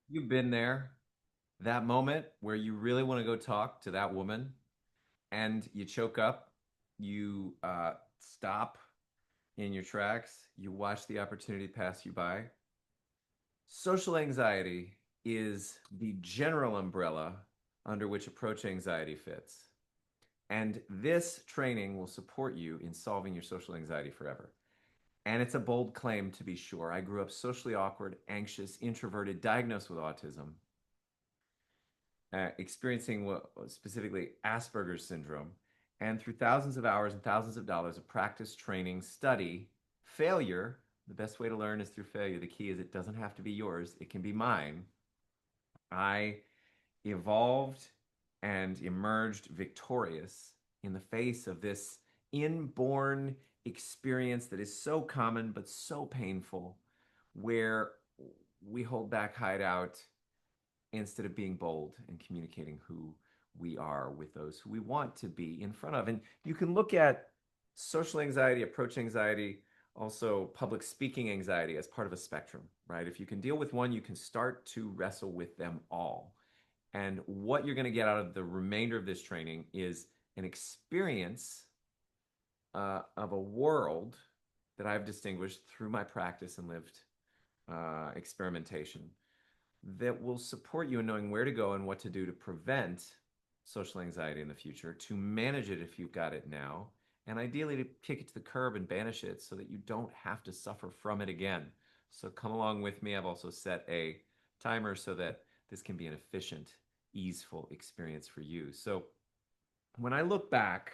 You've been there, that moment where you really want to go talk to that woman and you choke up, you stop in your tracks, you watch the opportunity pass you by. Social anxiety is the general umbrella under which approach anxiety fits. And this training will support you in solving your social anxiety forever. And it's a bold claim to be sure. I grew up socially awkward, anxious, introverted, diagnosed with autism, experiencing specifically Asperger's syndrome. And through thousands of hours and thousands of dollars of practice, training, study, failure, the best way to learn is through failure. The key is it doesn't have to be yours, it can be mine. I evolved and emerged victorious in the face of this inborn experience that is so common but so painful, where we hold back, hide out, instead of being bold and communicating who we are with those who we want to be in front of. And you can look at social anxiety, approach anxiety, also public speaking anxiety as part of a spectrum, right? If you can deal with one, you can start to wrestle with them all. And what you're going to get out of the remainder of this training is an experience of a world that I've distinguished through my practice and lived experimentation that will support you in knowing where to go and what to do to prevent social anxiety in the future, to manage it if you've got it now, and ideally to kick it to the curb and banish it so that you don't have to suffer from it again. So come along with me. I've also set a timer so that this can be an efficient, easeful experience for you. So when I look back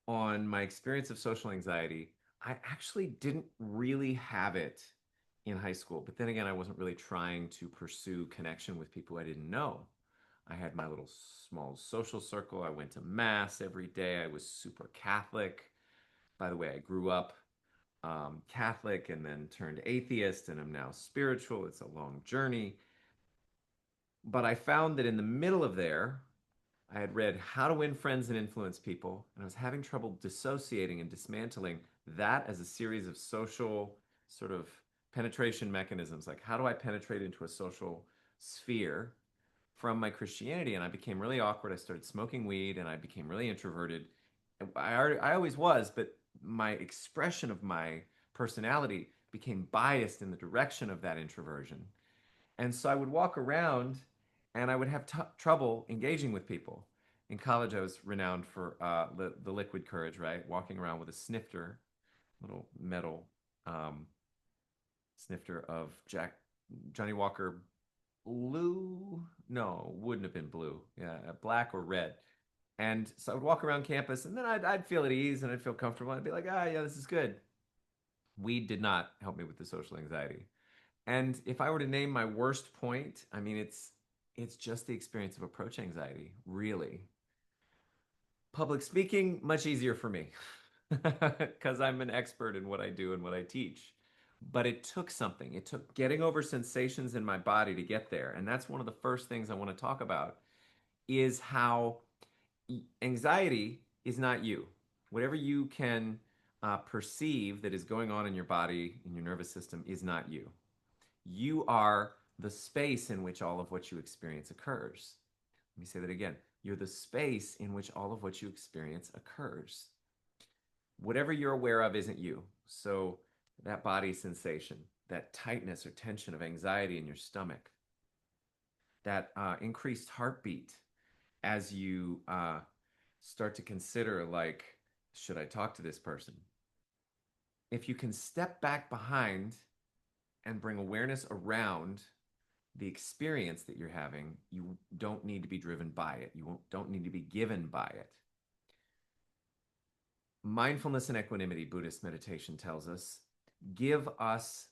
on my experience of social anxiety, I actually didn't really have it in high school. But then again, I wasn't really trying to pursue connection with people I didn't know. I had my little small social circle. I went to mass every day. I was super Catholic. By the way, I grew up Catholic and then turned atheist, and I'm now spiritual. It's a long journey. But I found that in the middle of there, I had read How to Win Friends and Influence People, and I was having trouble dissociating and dismantling that as a series of social sort of penetration mechanisms. Like, how do I penetrate into a social sphere from my Christianity? And I became really awkward. I started smoking weed and I became really introverted. I always was, but my expression of my personality became biased in the direction of that introversion. And so I would walk around and I would have trouble engaging with people. In college, I was renowned for the liquid courage, right? Walking around with a snifter, little metal um, snifter of Johnny Walker blue. No, wouldn't have been blue. Yeah, black or red. And so I would walk around campus and then I'd feel at ease and I'd feel comfortable. I'd be like, ah, yeah, this is good. Weed did not help me with the social anxiety. And if I were to name my worst point, I mean, it's just the experience of approach anxiety, really. Public speaking, much easier for me because I'm an expert in what I do and what I teach. But it took something. It took getting over sensations in my body to get there. And that's one of the first things I want to talk about is how anxiety is not you. Whatever you can perceive that is going on in your body, in your nervous system, is not you. You are the space in which all of what you experience occurs. Let me say that again. You're the space in which all of what you experience occurs. Whatever you're aware of isn't you. So, that body sensation, that tightness or tension of anxiety in your stomach, that increased heartbeat as you start to consider, like, should I talk to this person? If you can step back behind and bring awareness around the experience that you're having, you don't need to be driven by it. You don't need to be given by it. Mindfulness and equanimity, Buddhist meditation tells us, give us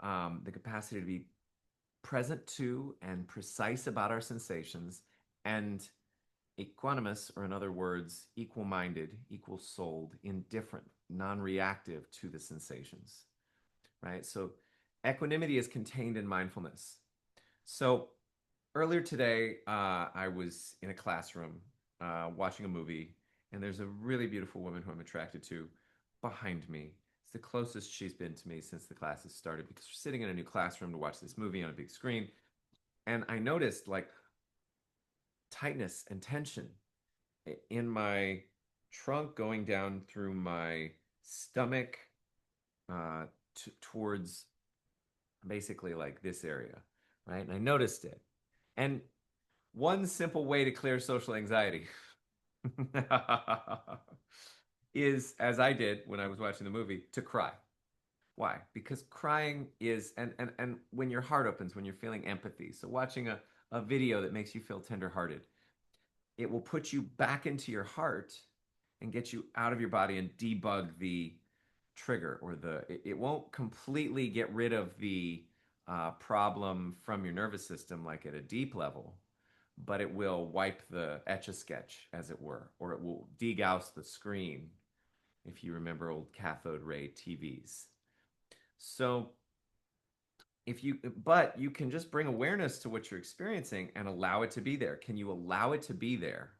the capacity to be present to and precise about our sensations and equanimous, or in other words, equal minded, equal souled, indifferent, non reactive to the sensations, right? So equanimity is contained in mindfulness. So earlier today, I was in a classroom watching a movie, and there's a really beautiful woman who I'm attracted to behind me. It's the closest she's been to me since the class has started because we're sitting in a new classroom to watch this movie on a big screen. And I noticed like tightness and tension in my trunk going down through my stomach towards basically like this area, right? And I noticed it. And one simple way to clear social anxiety is, as I did when I was watching the movie, to cry. Why? Because crying is, and when your heart opens, when you're feeling empathy. So watching a video that makes you feel tenderhearted, it will put you back into your heart and get you out of your body and debug the trigger or it won't completely get rid of the problem from your nervous system like at a deep level, but it will wipe the etch a sketch, as it were, or it will degauss the screen if you remember old cathode ray TVs. So if you, but you can just bring awareness to what you're experiencing and allow it to be there. Can you allow it to be there?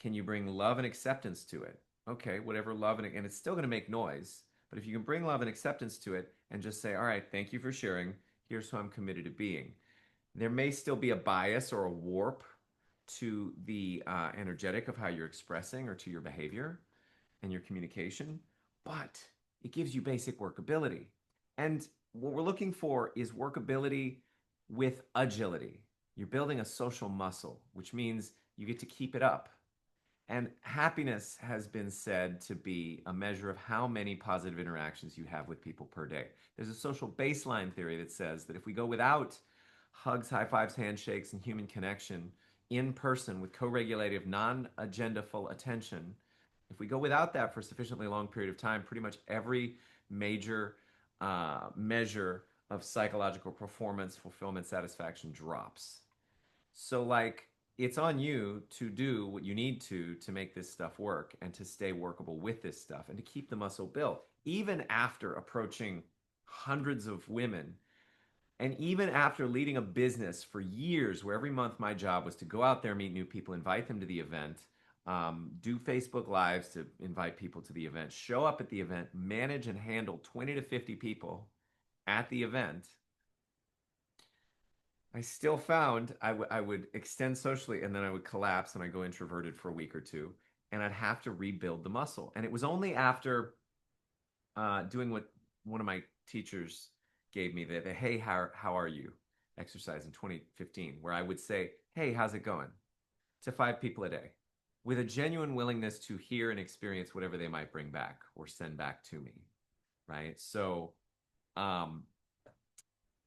Can you bring love and acceptance to it? Okay, whatever love and it's still going to make noise, but if you can bring love and acceptance to it and just say, all right, thank you for sharing. Here's who I'm committed to being. There may still be a bias or a warp to the energetic of how you're expressing or to your behavior and your communication, but it gives you basic workability. And what we're looking for is workability with agility. You're building a social muscle, which means you get to keep it up. And happiness has been said to be a measure of how many positive interactions you have with people per day. There's a social baseline theory that says that if we go without hugs, high fives, handshakes, and human connection in person with co-regulative, non-agendaful attention, if we go without that for a sufficiently long period of time, pretty much every major measure of psychological performance, fulfillment, satisfaction drops. So, like, it's on you to do what you need to make this stuff work and to stay workable with this stuff and to keep the muscle built, even after approaching hundreds of women. And even after leading a business for years, where every month my job was to go out there, meet new people, invite them to the event, do Facebook Lives to invite people to the event, show up at the event, manage and handle 20 to 50 people at the event, I still found I would extend socially and then I would collapse and I'd go introverted for a week or two and I'd have to rebuild the muscle. And it was only after doing what one of my teachers gave me the hey, how are you exercise in 2015, where I would say, hey, how's it going? To 5 people a day with a genuine willingness to hear and experience whatever they might bring back or send back to me. Right. So um,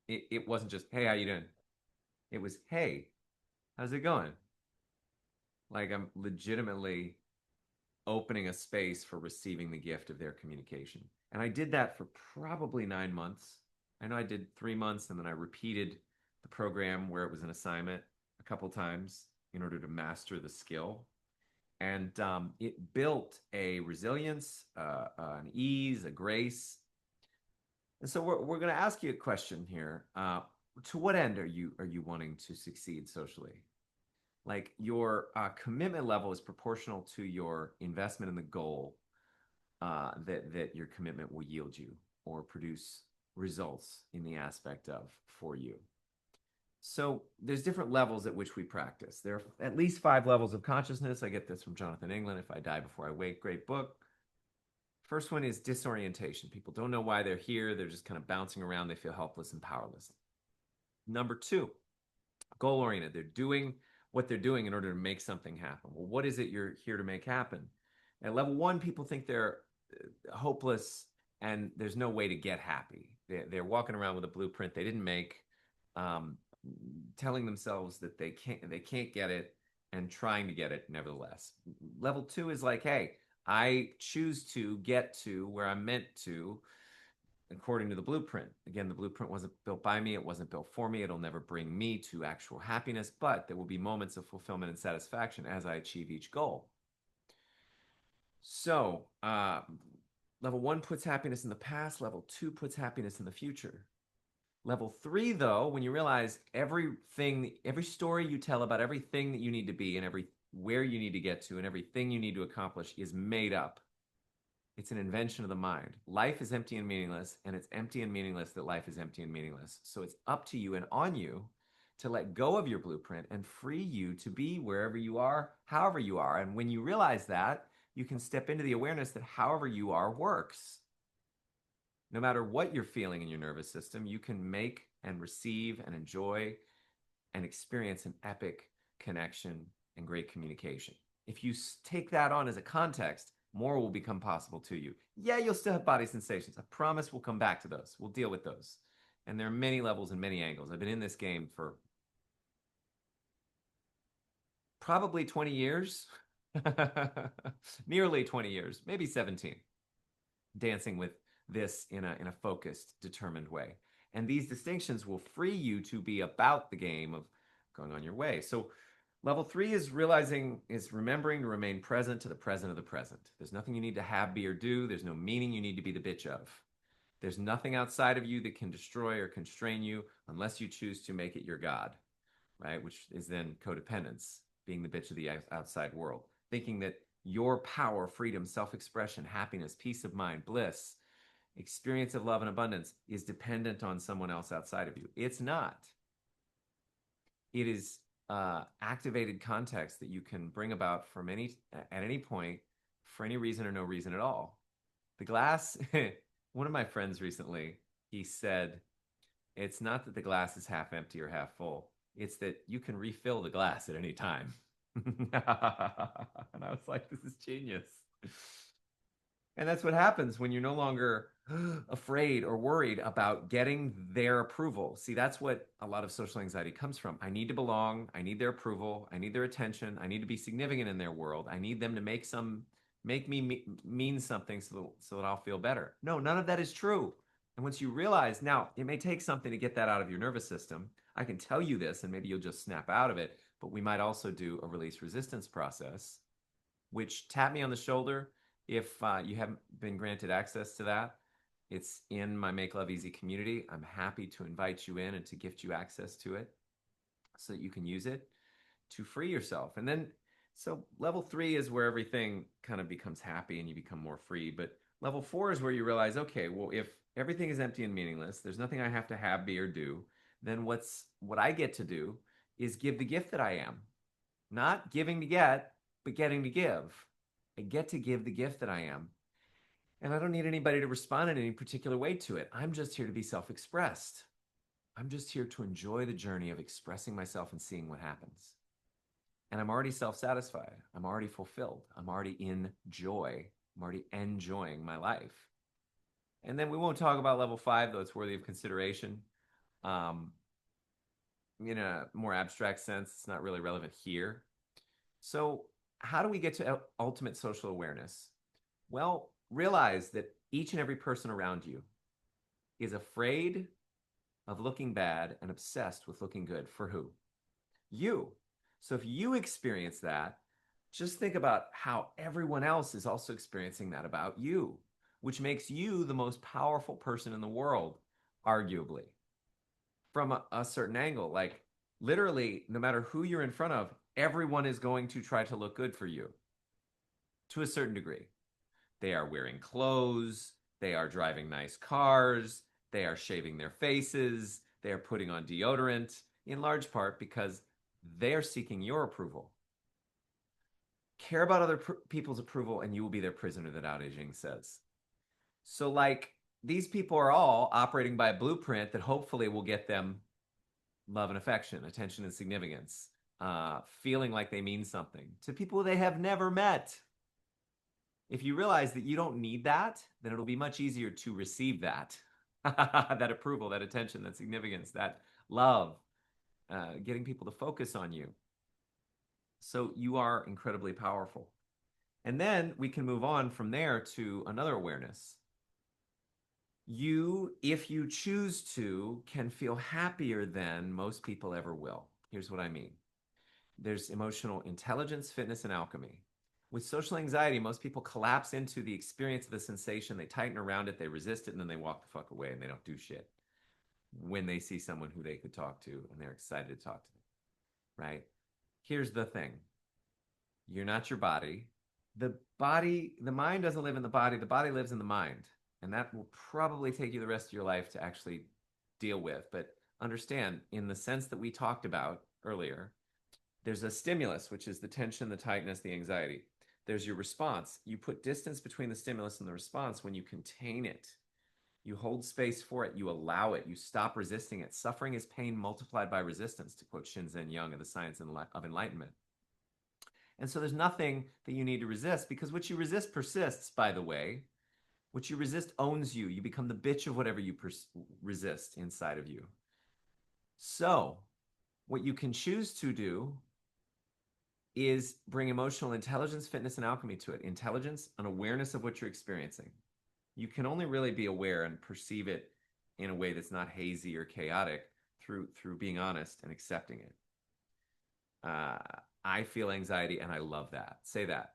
it wasn't just, hey, how you doing? It was, hey, how's it going? Like I'm legitimately opening a space for receiving the gift of their communication. And I did that for probably 9 months. I know I did 3 months and then I repeated the program where it was an assignment a couple times in order to master the skill. And it built a resilience, an ease, a grace. And so we're going to ask you a question here. To what end are you wanting to succeed socially? Like your commitment level is proportional to your investment in the goal that your commitment will yield you or produce results in the aspect of for you. So there's different levels at which we practice. There are at least 5 levels of consciousness. I get this from Jonathan England, If I Die Before I Wake, great book. First one is disorientation. People don't know why they're here. They're just kind of bouncing around. They feel helpless and powerless. Number 2, goal oriented. They're doing what they're doing in order to make something happen. Well, what is it you're here to make happen? At level 1, people think they're hopeless and there's no way to get happy. They're walking around with a blueprint they didn't make, um, telling themselves that they can't get it and trying to get it nevertheless. Level 2 is like, hey, I choose to get to where I'm meant to according to the blueprint. Again, the blueprint wasn't built by me, it wasn't built for me, it'll never bring me to actual happiness, but there will be moments of fulfillment and satisfaction as I achieve each goal. So, level 1 puts happiness in the past, level 2 puts happiness in the future. Level 3, though, when you realize everything, every story you tell about everything that you need to be and every where you need to get to and everything you need to accomplish is made up. It's an invention of the mind. Life is empty and meaningless, and it's empty and meaningless that life is empty and meaningless. So it's up to you and on you to let go of your blueprint and free you to be wherever you are, however you are. And when you realize that, you can step into the awareness that however you are works. No matter what you're feeling in your nervous system, you can make and receive and enjoy and experience an epic connection and great communication. If you take that on as a context, more will become possible to you. Yeah, you'll still have body sensations. I promise we'll come back to those. We'll deal with those. And there are many levels and many angles. I've been in this game for probably 20 years, nearly 20 years, maybe 17, dancing with this in a focused, determined way. And these distinctions will free you to be about the game of going on your way. So level 3 is remembering to remain present to the present of the present. There's nothing you need to have, be, or do. There's no meaning you need to be the bitch of. There's nothing outside of you that can destroy or constrain you unless you choose to make it your God, right? Which is then codependence, being the bitch of the outside world, thinking that your power, freedom, self-expression, happiness, peace of mind, bliss, experience of love and abundance is dependent on someone else outside of you. It's not. It is activated context that you can bring about at any point for any reason or no reason at all. The glass, one of my friends recently, he said, it's not that the glass is half empty or half full. It's that you can refill the glass at any time. And I was like, this is genius. And that's what happens when you're no longer afraid or worried about getting their approval. See, that's what a lot of social anxiety comes from. I need to belong. I need their approval. I need their attention. I need to be significant in their world. I need them to make me mean something so that I'll feel better. No, none of that is true. And once you realize, now, it may take something to get that out of your nervous system. I can tell you this, and maybe you'll just snap out of it. But we might also do a release resistance process, which tap me on the shoulder if you haven't been granted access to that. It's in my Make Love Easy community. I'm happy to invite you in and to gift you access to it so that you can use it to free yourself. And then, so level 3 is where everything kind of becomes happy and you become more free. But level 4 is where you realize, okay, well, if everything is empty and meaningless, there's nothing I have to have, be, or do, then what I get to do is give the gift that I am. Not giving to get, but getting to give. I get to give the gift that I am. And I don't need anybody to respond in any particular way to it. I'm just here to be self-expressed. I'm just here to enjoy the journey of expressing myself and seeing what happens. And I'm already self-satisfied. I'm already fulfilled. I'm already in joy. I'm already enjoying my life. And then we won't talk about level 5, though it's worthy of consideration. In a more abstract sense, it's not really relevant here. So how do we get to ultimate social awareness? Well, realize that each and every person around you is afraid of looking bad and obsessed with looking good. For who? You. So if you experience that, just think about how everyone else is also experiencing that about you, which makes you the most powerful person in the world, arguably, from a certain angle. Like, literally, no matter who you're in front of, everyone is going to try to look good for you to a certain degree. They are wearing clothes, they are driving nice cars, they are shaving their faces, they are putting on deodorant, in large part because they're seeking your approval. Care about other people's approval and you will be their prisoner, that Tao Te Ching says. So, like, these people are all operating by a blueprint that hopefully will get them love and affection, attention and significance, feeling like they mean something to people they have never met. If you realize that you don't need that, then it'll be much easier to receive that, that approval, that attention, that significance, that love, getting people to focus on you. So you are incredibly powerful. And then we can move on from there to another awareness. You, if you choose to, can feel happier than most people ever will. Here's what I mean. There's emotional intelligence, fitness, and alchemy. With social anxiety, most people collapse into the experience of the sensation. They tighten around it, they resist it, and then they walk the fuck away and they don't do shit when they see someone who they could talk to and they're excited to talk to them, right? Here's the thing. You're not your body. The mind doesn't live in the body lives in the mind. And that will probably take you the rest of your life to actually deal with. But understand in the sense that we talked about earlier, there's a stimulus, which is the tension, the tightness, the anxiety. There's your response. You put distance between the stimulus and the response when you contain it. You hold space for it. You allow it. You stop resisting it. Suffering is pain multiplied by resistance, to quote Shinzen Young of the Science of Enlightenment. And so there's nothing that you need to resist because what you resist persists, by the way. What you resist owns you. You become the bitch of whatever you resist inside of you. So, what you can choose to do is bring emotional intelligence, fitness, and alchemy to it. Intelligence, an awareness of what you're experiencing. You can only really be aware and perceive it in a way that's not hazy or chaotic through being honest and accepting it. Uh, I feel anxiety and I love that. Say that.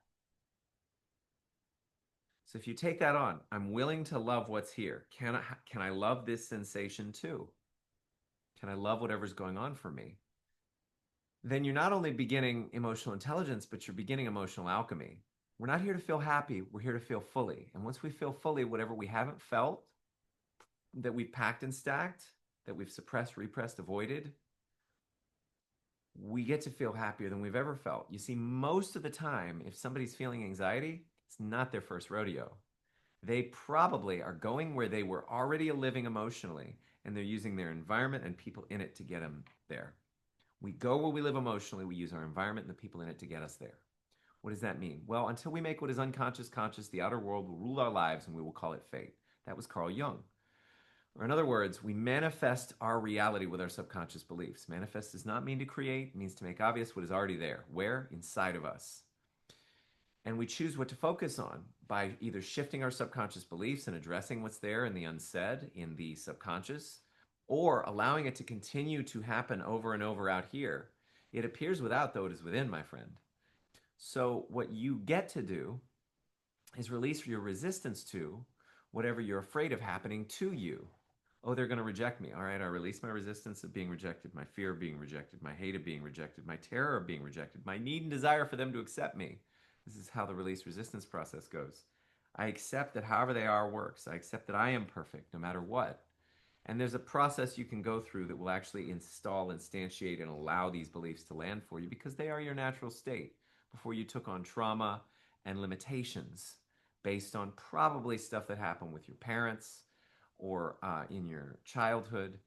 So if you take that on, I'm willing to love what's here. Can I love this sensation too? Can I love whatever's going on for me? Then you're not only beginning emotional intelligence, but you're beginning emotional alchemy. We're not here to feel happy. We're here to feel fully. And once we feel fully, whatever we haven't felt, that we've packed and stacked, that we've suppressed, repressed, avoided, we get to feel happier than we've ever felt. You see, most of the time, if somebody's feeling anxiety, it's not their first rodeo. They probably are going where they were already living emotionally, and they're using their environment and people in it to get them there. We go where we live emotionally, we use our environment and the people in it to get us there. What does that mean? Well, until we make what is unconscious conscious, the outer world will rule our lives and we will call it fate. That was Carl Jung. Or in other words, we manifest our reality with our subconscious beliefs. Manifest does not mean to create, it means to make obvious what is already there. Where? Inside of us. And we choose what to focus on by either shifting our subconscious beliefs and addressing what's there in the unsaid, in the subconscious, or allowing it to continue to happen over and over out here. It appears without, though it is within, my friend. So, what you get to do is release your resistance to whatever you're afraid of happening to you. Oh, they're going to reject me. All right, I release my resistance of being rejected, my fear of being rejected, my hate of being rejected, my terror of being rejected, my need and desire for them to accept me. This is how the release resistance process goes. I accept that however they are works. I accept that I am perfect no matter what. And there's a process you can go through that will actually install, instantiate, and allow these beliefs to land for you because they are your natural state before you took on trauma and limitations based on probably stuff that happened with your parents or in your childhood.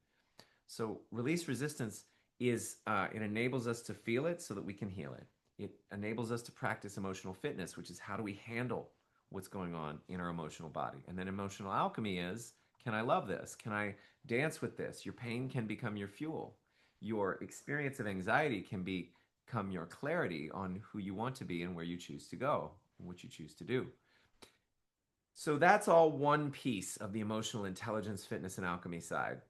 So release resistance is it enables us to feel it so that we can heal it. It enables us to practice emotional fitness, which is how do we handle what's going on in our emotional body. And then emotional alchemy is, can I love this? Can I dance with this? Your pain can become your fuel. Your experience of anxiety can become your clarity on who you want to be and where you choose to go and what you choose to do. So that's all one piece of the emotional intelligence, fitness, and alchemy side.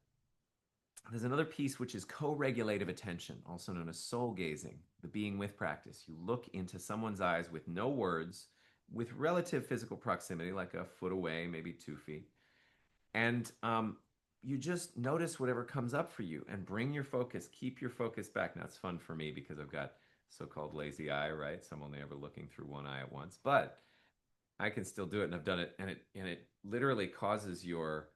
There's another piece which is co-regulative attention, also known as soul gazing, the being with practice. You look into someone's eyes with no words, with relative physical proximity, like a foot away, maybe 2 feet, and you just notice whatever comes up for you and bring your focus, keep your focus back. Now it's fun for me because I've got so-called lazy eye, right? So I'm only ever looking through one eye at once, but I can still do it, and I've done it, and it literally causes your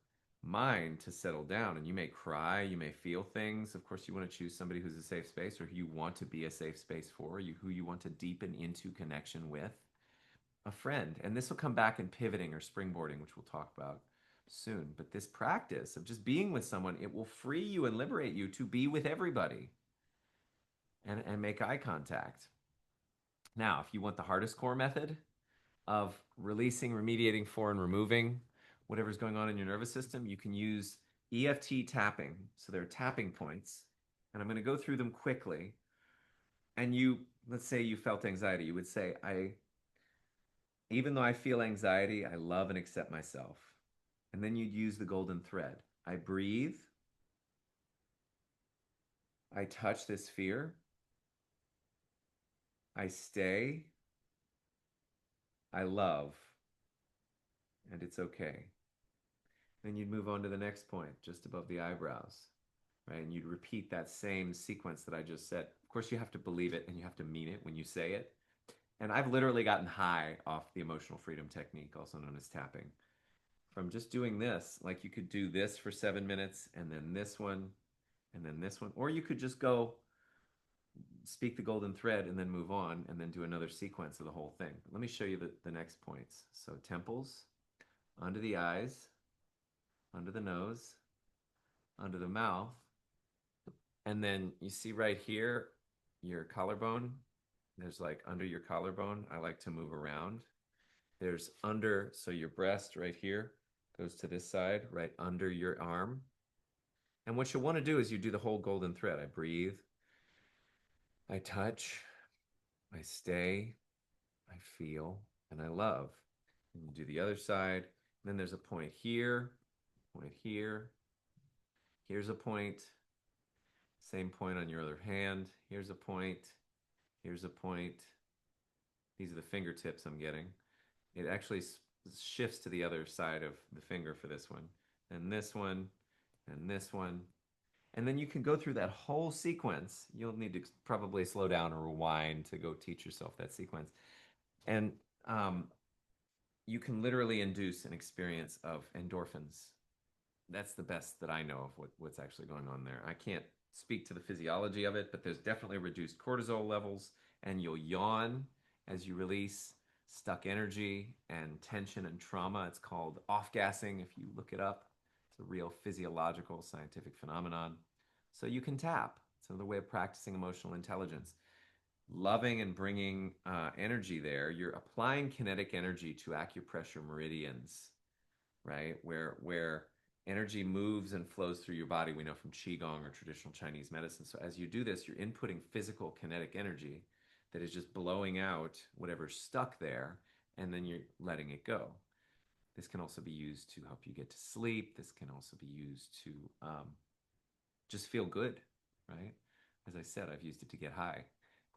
mind to settle down, and you may cry, you may feel things. Of course, you want to choose somebody who's a safe space, or who you want to be a safe space for, you who you want to deepen into connection with, a friend. And this will come back in pivoting or springboarding, which we'll talk about soon. But this practice of just being with someone, it will free you and liberate you to be with everybody and make eye contact. Now, if you want the hardest core method of releasing, remediating for, and removing whatever's going on in your nervous system, you can use EFT tapping. So there are tapping points, and I'm going to go through them quickly. And let's say you felt anxiety, you would say, even though I feel anxiety, I love and accept myself. And then you'd use the golden thread. I breathe. I touch this fear. I stay. I love. And it's okay. Then you'd move on to the next point, just above the eyebrows, right? And you'd repeat that same sequence that I just said. Of course, you have to believe it and you have to mean it when you say it. And I've literally gotten high off the emotional freedom technique, also known as tapping, from just doing this. Like you could do this for 7 minutes and then this one and then this one. Or you could just go speak the golden thread and then move on and then do another sequence of the whole thing. Let me show you the next points. So temples, under the eyes, under the nose, under the mouth, and then you see right here your collarbone. There's like under your collarbone, I like to move around. There's under, so your breast right here goes to this side, right under your arm. And what you want to do is you do the whole golden thread. I breathe, I touch, I stay, I feel, and I love. And you do the other side. And then there's a point here, point here. Here's a point. Same point on your other hand. Here's a point. Here's a point. These are the fingertips I'm getting. It actually shifts to the other side of the finger for this one. And this one, and this one. And then you can go through that whole sequence. You'll need to probably slow down or rewind to go teach yourself that sequence. And you can literally induce an experience of endorphins. That's the best that I know of what's actually going on there. I can't speak to the physiology of it, but there's definitely reduced cortisol levels, and you'll yawn as you release stuck energy and tension and trauma. It's called off-gassing if you look it up. It's a real physiological scientific phenomenon. So you can tap. It's another way of practicing emotional intelligence. Loving and bringing energy there. You're applying kinetic energy to acupressure meridians, right? Where energy moves and flows through your body. We know from Qigong or traditional Chinese medicine. So as you do this, you're inputting physical kinetic energy that is just blowing out whatever's stuck there, and then you're letting it go. This can also be used to help you get to sleep. This can also be used to just feel good, right? As I said, I've used it to get high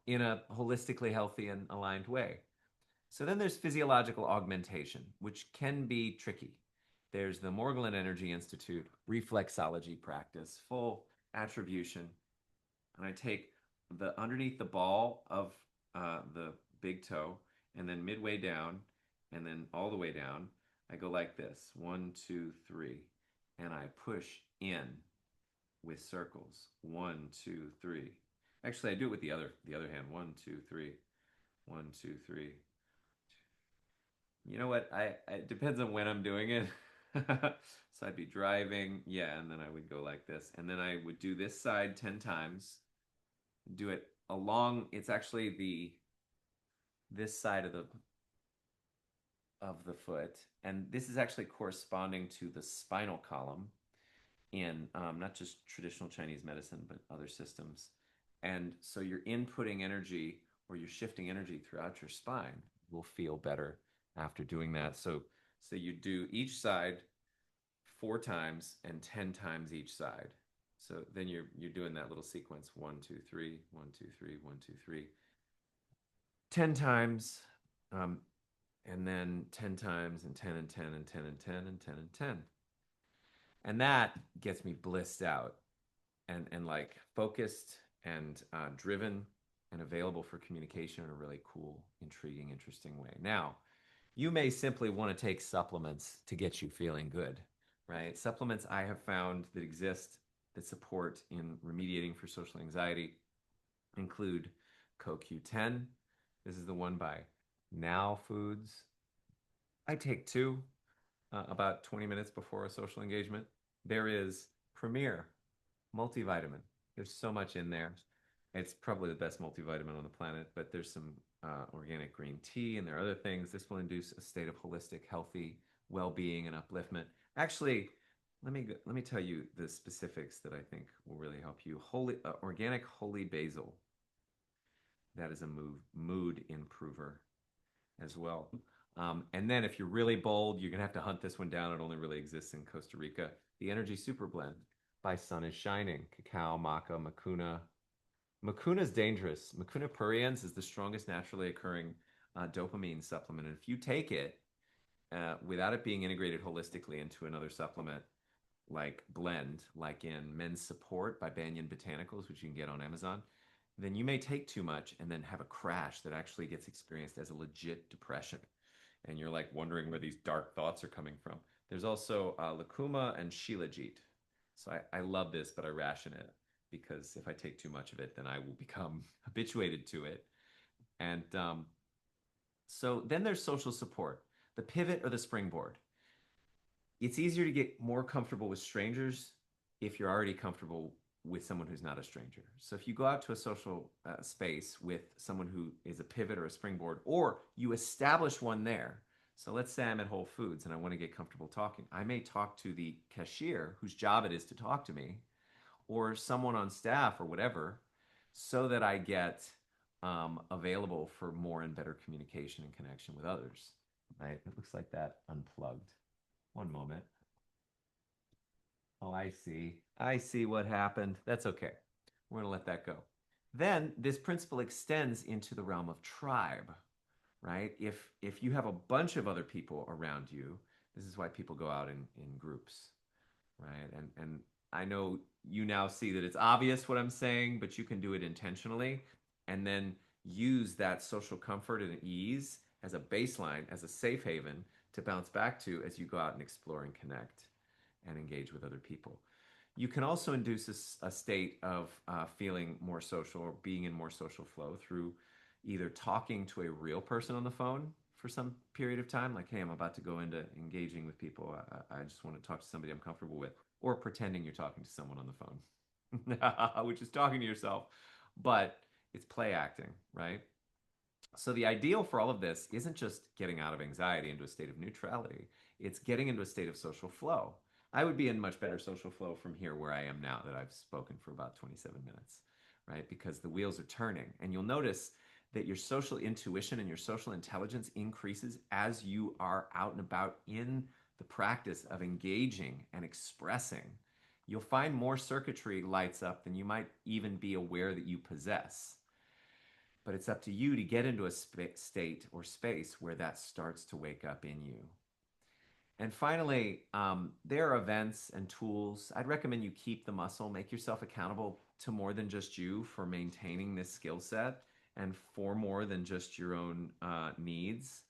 in a holistically healthy and aligned way. So then there's physiological augmentation, which can be tricky. There's the Morgellon Energy Institute reflexology practice, full attribution. And I take the underneath the ball of the big toe, and then midway down, and then all the way down, I go like this, 1, 2, 3, and I push in with circles, 1, 2, 3. Actually, I do it with the other hand, 1, 2, 3, 1, 2, 3. You know what? It depends on when I'm doing it. So I'd be driving, yeah, and then I would go like this, and then I would do this side 10 times. Do it along. It's actually this side of the foot, and this is actually corresponding to the spinal column in not just traditional Chinese medicine, but other systems. And so you're inputting energy or you're shifting energy throughout your spine. You'll feel better after doing that. So you do each side 4 times and 10 times each side. So then you're doing that little sequence 1, 2, 3, 1, 2, 3, 1, 2, 3, 10 times, and then 10 times and 10 and 10 and 10 and 10 and 10 and 10. And that gets me blissed out and like focused and driven and available for communication in a really cool, intriguing, interesting way. Now, you may simply want to take supplements to get you feeling good, right? Supplements I have found that exist that support in remediating for social anxiety include CoQ10. This is the one by Now Foods. I take 2 about 20 minutes before a social engagement. There is Premier multivitamin. There's so much in there. It's probably the best multivitamin on the planet, but there's some organic green tea and there are other things. This will induce a state of holistic, healthy well-being and upliftment. Actually, let me tell you the specifics that I think will really help you. Organic holy basil. That is a mood improver as well. And then if you're really bold, you're gonna have to hunt this one down. It only really exists in Costa Rica. The Energy Super Blend by Sun is Shining. Cacao, maca, mucuna. Mucuna is dangerous. Mucuna pruriens is the strongest naturally occurring dopamine supplement. And if you take it without it being integrated holistically into another supplement, like blend, like in Men's Support by Banyan Botanicals, which you can get on Amazon, then you may take too much and then have a crash that actually gets experienced as a legit depression. And you're like wondering where these dark thoughts are coming from. There's also lucuma and shilajit. So I love this, but I ration it. because if I take too much of it, then I will become habituated to it. And so then there's social support, the pivot or the springboard. It's easier to get more comfortable with strangers if you're already comfortable with someone who's not a stranger. So if you go out to a social space with someone who is a pivot or a springboard, or you establish one there. So let's say I'm at Whole Foods and I want to get comfortable talking. I may talk to the cashier whose job it is to talk to me, or someone on staff or whatever, so that I get available for more and better communication and connection with others. Right? It looks like that unplugged. One moment. Oh, I see. I see what happened. That's okay. We're going to let that go. Then this principle extends into the realm of tribe, right? If you have a bunch of other people around you, this is why people go out in groups, right? And I know you now see that it's obvious what I'm saying, but you can do it intentionally and then use that social comfort and ease as a baseline, as a safe haven to bounce back to as you go out and explore and connect and engage with other people. You can also induce a state of feeling more social or being in more social flow through either talking to a real person on the phone for some period of time, like, hey, I'm about to go into engaging with people. I just want to talk to somebody I'm comfortable with, or pretending you're talking to someone on the phone, which is talking to yourself, but it's play acting, right? So the ideal for all of this isn't just getting out of anxiety into a state of neutrality, it's getting into a state of social flow. I would be in much better social flow from here where I am now that I've spoken for about 27 minutes, right? Because the wheels are turning. And you'll notice that your social intuition and your social intelligence increases as you are out and about in the practice of engaging and expressing. You'll find more circuitry lights up than you might even be aware that you possess. But it's up to you to get into a state or space where that starts to wake up in you. And finally, there are events and tools. I'd recommend you keep the muscle, make yourself accountable to more than just you for maintaining this skill set and for more than just your own needs.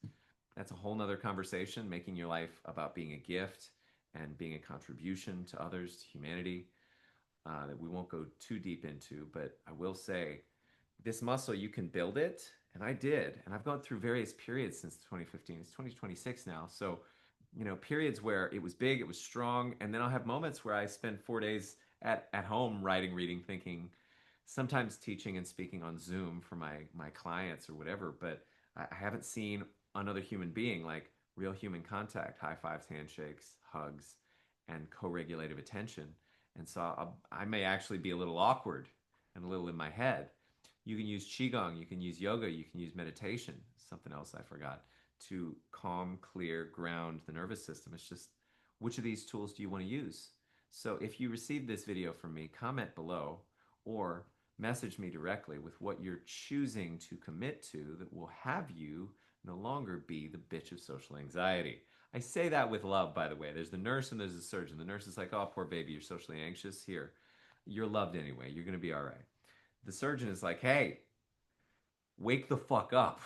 That's a whole nother conversation, making your life about being a gift and being a contribution to others, to humanity, that we won't go too deep into. But I will say, this muscle, you can build it. And I did. And I've gone through various periods since 2015. It's 2026 now. So, periods where it was big, it was strong. And then I'll have moments where I spend 4 days at home writing, reading, thinking, sometimes teaching and speaking on Zoom for my clients or whatever. But I haven't seen another human being like real human contact, high fives, handshakes, hugs, and co-regulative attention. And so I may actually be a little awkward and a little in my head. You can use qigong, you can use yoga, you can use meditation, something else I forgot, to calm, clear, ground the nervous system. It's just, which of these tools do you want to use? So if you received this video from me, comment below or message me directly with what you're choosing to commit to that will have you no longer be the bitch of social anxiety. I say that with love, by the way. There's the nurse and there's the surgeon. The nurse is like, oh, poor baby, you're socially anxious. Here, you're loved anyway. You're going to be all right. The surgeon is like, hey, wake the fuck up.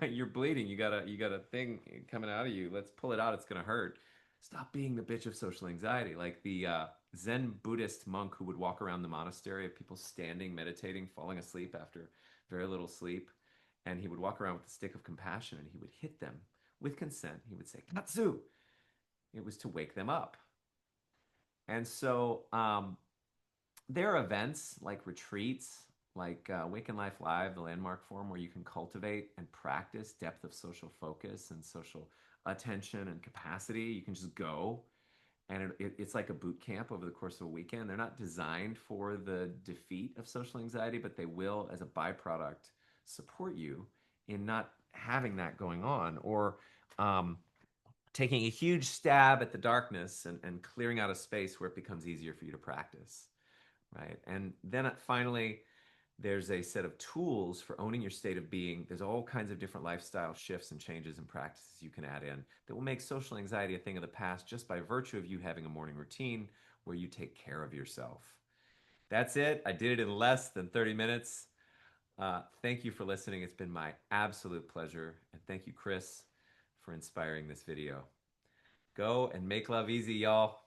You're bleeding. You got a thing coming out of you. Let's pull it out. It's gonna hurt. Stop being the bitch of social anxiety. Like the Zen Buddhist monk who would walk around the monastery of people standing, meditating, falling asleep after very little sleep. And he would walk around with a stick of compassion and he would hit them with consent. He would say, Katsu. It was to wake them up. And so there are events like retreats, like Waken Life Live, the landmark forum, where you can cultivate and practice depth of social focus and social attention and capacity. You can just go, and it's like a boot camp over the course of a weekend. They're not designed for the defeat of social anxiety, but they will, as a byproduct, support you in not having that going on or taking a huge stab at the darkness and clearing out a space where it becomes easier for you to practice. Right. And then finally, there's a set of tools for owning your state of being. There's all kinds of different lifestyle shifts and changes and practices you can add in that will make social anxiety a thing of the past just by virtue of you having a morning routine where you take care of yourself. That's it. I did it in less than 30 minutes. Thank you for listening. It's been my absolute pleasure. And thank you, Chris, for inspiring this video. Go and make love easy, y'all.